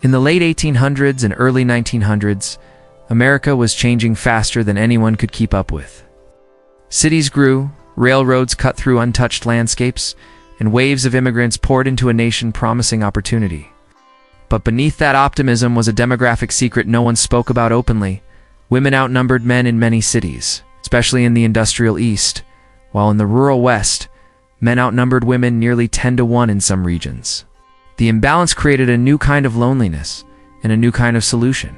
In the late 1800s and early 1900s, America was changing faster than anyone could keep up with. Cities grew, railroads cut through untouched landscapes, and waves of immigrants poured into a nation promising opportunity. But beneath that optimism was a demographic secret no one spoke about openly. Women outnumbered men in many cities, especially in the industrial East, while in the rural West, men outnumbered women nearly 10-to-1 in some regions. The imbalance created a new kind of loneliness and a new kind of solution.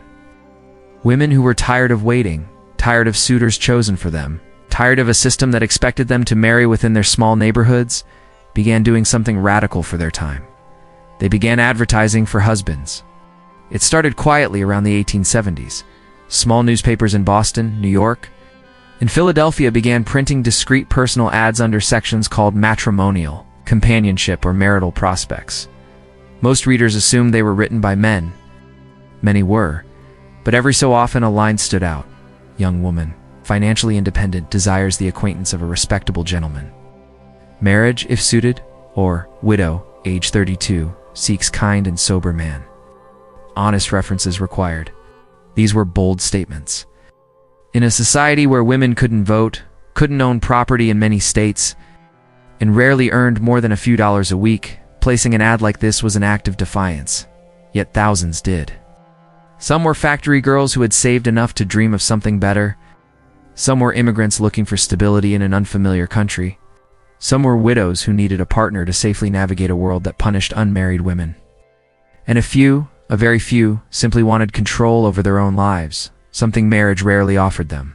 Women who were tired of waiting, tired of suitors chosen for them, tired of a system that expected them to marry within their small neighborhoods, began doing something radical for their time. They began advertising for husbands. It started quietly around the 1870s. Small newspapers in Boston, New York, and Philadelphia began printing discreet personal ads under sections called matrimonial, companionship, or marital prospects. Most readers assumed they were written by men. Many were, but every so often a line stood out. Young woman, financially independent, desires the acquaintance of a respectable gentleman. Marriage, if suited, or widow, age 32, seeks kind and sober man. Honest references required. These were bold statements. In a society where women couldn't vote, couldn't own property in many states, and rarely earned more than a few dollars a week, placing an ad like this was an act of defiance. Yet thousands did. Some were factory girls who had saved enough to dream of something better. Some were immigrants looking for stability in an unfamiliar country. Some were widows who needed a partner to safely navigate a world that punished unmarried women. And a very few, simply wanted control over their own lives, something marriage rarely offered them.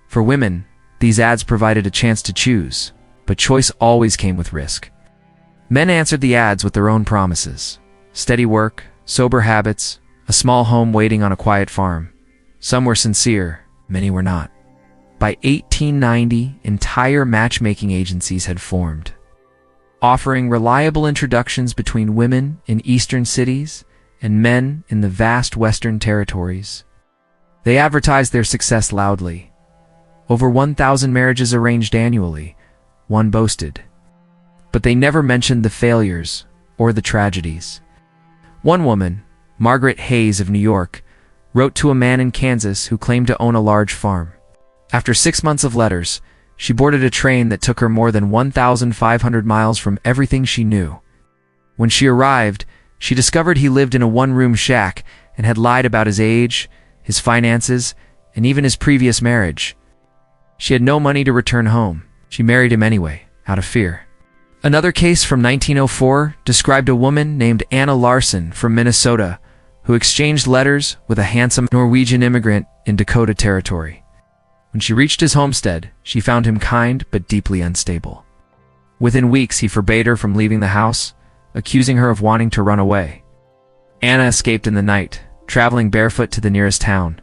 For women, these ads provided a chance to choose, but choice always came with risk. Men answered the ads with their own promises: steady work, sober habits, a small home waiting on a quiet farm. Some were sincere, many were not. By 1890, entire matchmaking agencies had formed, offering reliable introductions between women in eastern cities and men in the vast western territories. They advertised their success loudly. Over 1,000 marriages arranged annually, one boasted. But they never mentioned the failures or the tragedies. One woman, Margaret Hayes of New York, wrote to a man in Kansas who claimed to own a large farm. After 6 months of letters, she boarded a train that took her more than 1,500 miles from everything she knew. When she arrived, she discovered he lived in a one-room shack and had lied about his age, his finances, and even his previous marriage. She had no money to return home. She married him anyway, out of fear. Another case from 1904 described a woman named Anna Larson from Minnesota who exchanged letters with a handsome Norwegian immigrant in Dakota Territory. When she reached his homestead, she found him kind but deeply unstable. Within weeks, he forbade her from leaving the house, accusing her of wanting to run away. Anna escaped in the night, traveling barefoot to the nearest town.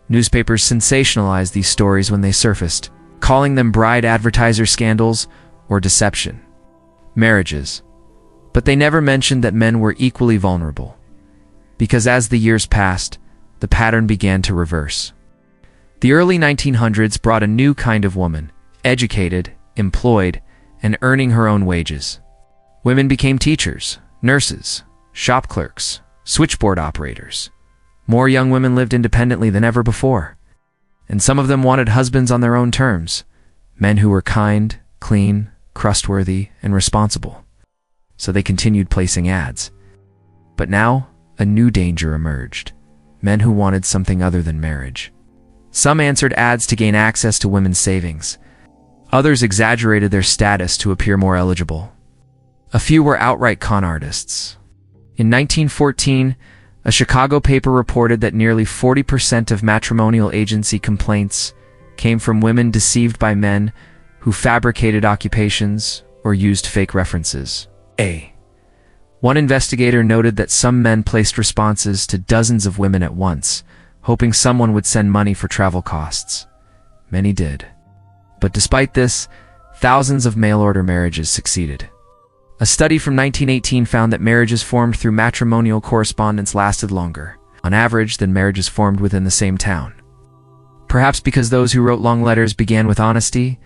Newspapers sensationalized these stories when they surfaced, calling them bride advertiser scandals or deception. Marriages. But they never mentioned that men were equally vulnerable. Because as the years passed, the pattern began to reverse. The early 1900s brought a new kind of woman, educated, employed, and earning her own wages. Women became teachers, nurses, shop clerks, switchboard operators. More young women lived independently than ever before. And some of them wanted husbands on their own terms, men who were kind, clean, trustworthy, and responsible. So they continued placing ads. But now, a new danger emerged: men who wanted something other than marriage. Some answered ads to gain access to women's savings. Others exaggerated their status to appear more eligible. A few were outright con artists. In 1914, a Chicago paper reported that nearly 40% of matrimonial agency complaints came from women deceived by men who fabricated occupations or used fake references. One investigator noted that some men placed responses to dozens of women at once, hoping someone would send money for travel costs. Many did. But despite this, thousands of mail-order marriages succeeded. A study from 1918 found that marriages formed through matrimonial correspondence lasted longer, on average, than marriages formed within the same town. Perhaps because those who wrote long letters began with honesty,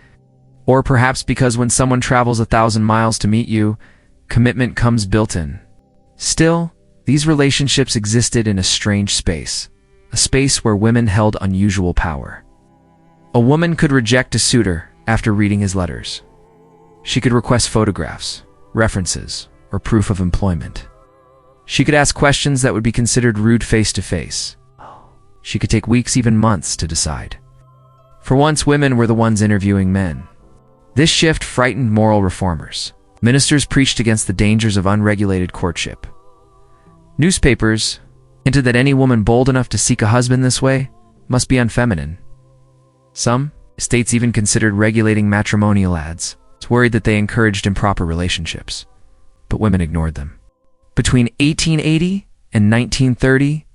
or perhaps because when someone travels 1,000 miles to meet you, commitment comes built in. Still, These relationships existed in a strange space, a space where women held unusual power. A woman could reject a suitor after reading his letters. She could request photographs, references, or proof of employment. She could ask questions that would be considered rude face-to-face. She could take weeks, even months, to decide. For once, women were the ones interviewing men. This shift frightened moral reformers. Ministers preached against the dangers of unregulated courtship. Newspapers hinted that any woman bold enough to seek a husband this way must be unfeminine. Some states even considered regulating matrimonial ads, worried that they encouraged improper relationships. But women ignored them. Between 1880 and 1930,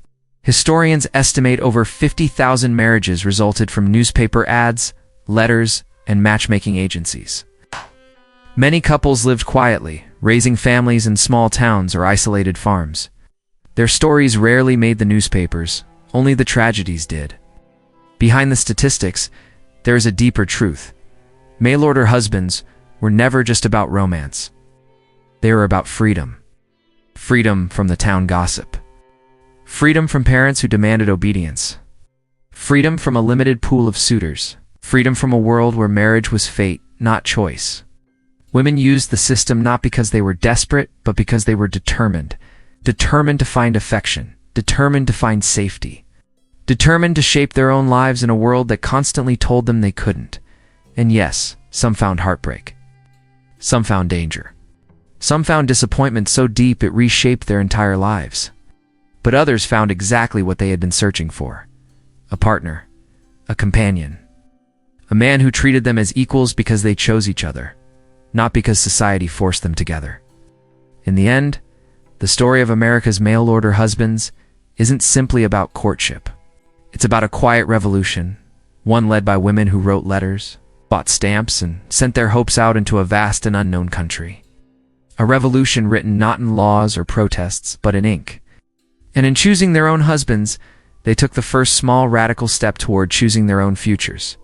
historians estimate over 50,000 marriages resulted from newspaper ads, letters, and matchmaking agencies. Many couples lived quietly, raising families in small towns or isolated farms. Their stories rarely made the newspapers, only the tragedies did. Behind the statistics, there is a deeper truth. Mail-order husbands were never just about romance. They were about freedom. Freedom from the town gossip. Freedom from parents who demanded obedience. Freedom from a limited pool of suitors. Freedom from a world where marriage was fate, not choice. Women used the system not because they were desperate, but because they were determined. Determined to find affection. Determined to find safety. Determined to shape their own lives in a world that constantly told them they couldn't. And yes, some found heartbreak. Some found danger. Some found disappointment so deep it reshaped their entire lives. But others found exactly what they had been searching for. A partner. A companion. A man who treated them as equals because they chose each other, not because society forced them together. In the end, the story of America's mail-order husbands isn't simply about courtship. It's about a quiet revolution, one led by women who wrote letters, bought stamps, and sent their hopes out into a vast and unknown country. A revolution written not in laws or protests, but in ink. And in choosing their own husbands, they took the first small radical step toward choosing their own futures.